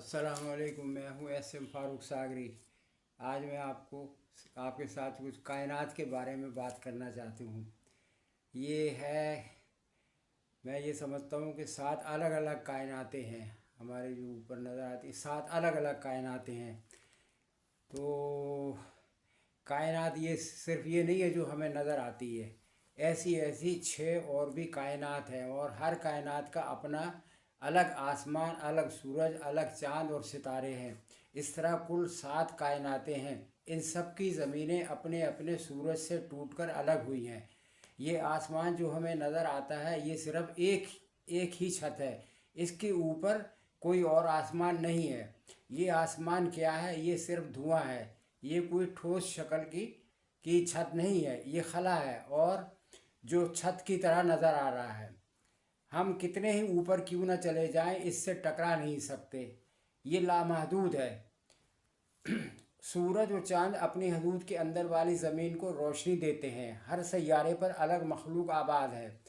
अस्सलाम वालेकुम। मैं हूँ एस.एम. फारूक सागरी। आज मैं आपके साथ कुछ कायनात के बारे में बात करना चाहती हूँ। ये है, मैं ये समझता हूँ कि 7 अलग अलग कायनातें हैं हमारे जो ऊपर नज़र आती, 7 अलग अलग कायनातें हैं। तो कायनात ये सिर्फ ये नहीं है जो हमें नज़र आती है, ऐसी ऐसी 6 और भी कायनात हैं, और हर कायनात का अपना अलग आसमान, अलग सूरज, अलग चाँद और सितारे हैं। इस तरह कुल 7 कायनातें हैं। इन सब की ज़मीनें अपने अपने सूरज से टूटकर अलग हुई हैं। ये आसमान जो हमें नज़र आता है ये सिर्फ एक ही छत है, इसके ऊपर कोई और आसमान नहीं है। ये आसमान क्या है? ये सिर्फ धुआं है। ये कोई ठोस शक्ल की छत नहीं है, ये खला है और जो छत की तरह नज़र आ रहा है। हम कितने ही ऊपर क्यों न चले जाएं, इससे टकरा नहीं सकते। ये लामहदूद है। सूरज और चांद अपनी हदूद के अंदर वाली ज़मीन को रोशनी देते हैं। हर सैयारे पर अलग मखलूक आबाद है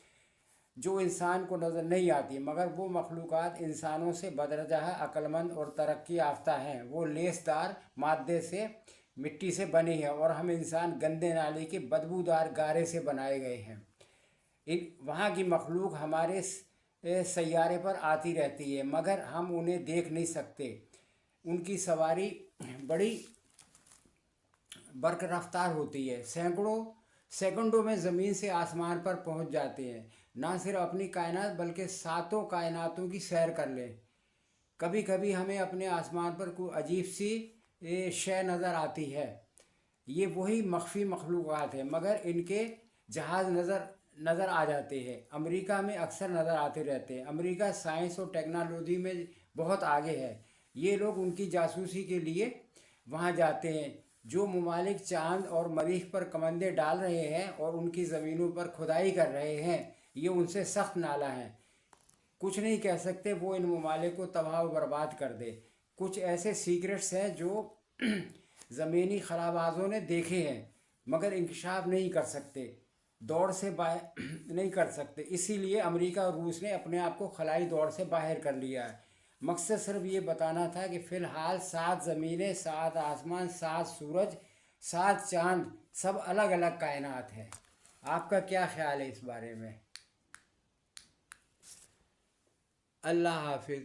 जो इंसान को नज़र नहीं आती, मगर वो मखलूक़ात इंसानों से बदरजा अक्लमंद और तरक्की याफ्ता हैं। वो लेसदार मादे से, मिट्टी से बनी है, और हम इंसान गंदे नाली के बदबूदार गारे से बनाए गए हैं। वहाँ की मखलूक हमारे सैयारे पर आती रहती है, मगर हम उन्हें देख नहीं सकते। उनकी सवारी बड़ी बरक रफ्तार होती है, सैकड़ों सेकंडों में ज़मीन से आसमान पर पहुंच जाते हैं। ना सिर्फ अपनी कायनात बल्कि 7 कायनातों की सैर कर लें। कभी कभी हमें अपने आसमान पर कोई अजीब सी शय नज़र आती है। ये वही मख्फी मखलूक़ात है, मगर इनके जहाज़ नज़र आ जाते हैं। अमेरिका में अक्सर नज़र आते रहते हैं। अमेरिका साइंस और टेक्नोलॉजी में बहुत आगे है। ये लोग उनकी जासूसी के लिए वहाँ जाते हैं। जो ममालिक चांद और मरीख पर कमंदे डाल रहे हैं और उनकी ज़मीनों पर खुदाई कर रहे हैं, ये उनसे सख्त नाला हैं। कुछ नहीं कह सकते वो इन ममालिक को तबाह व बर्बाद कर दे। कुछ ऐसे सीक्रेट्स हैं जो ज़मीनी खलाबाजों ने देखे हैं, मगर इंकशाफ नहीं कर सकते, दौड़ से बाहर नहीं कर सकते। इसीलिए अमेरिका और रूस ने अपने आप को खलाई दौड़ से बाहर कर लिया है। मकसद सिर्फ ये बताना था कि फ़िलहाल 7 ज़मीनें, 7 आसमान, 7 सूरज, 7 चाँद, सब अलग अलग कायनात हैं। आपका क्या ख्याल है इस बारे में? अल्लाह हाफिज़।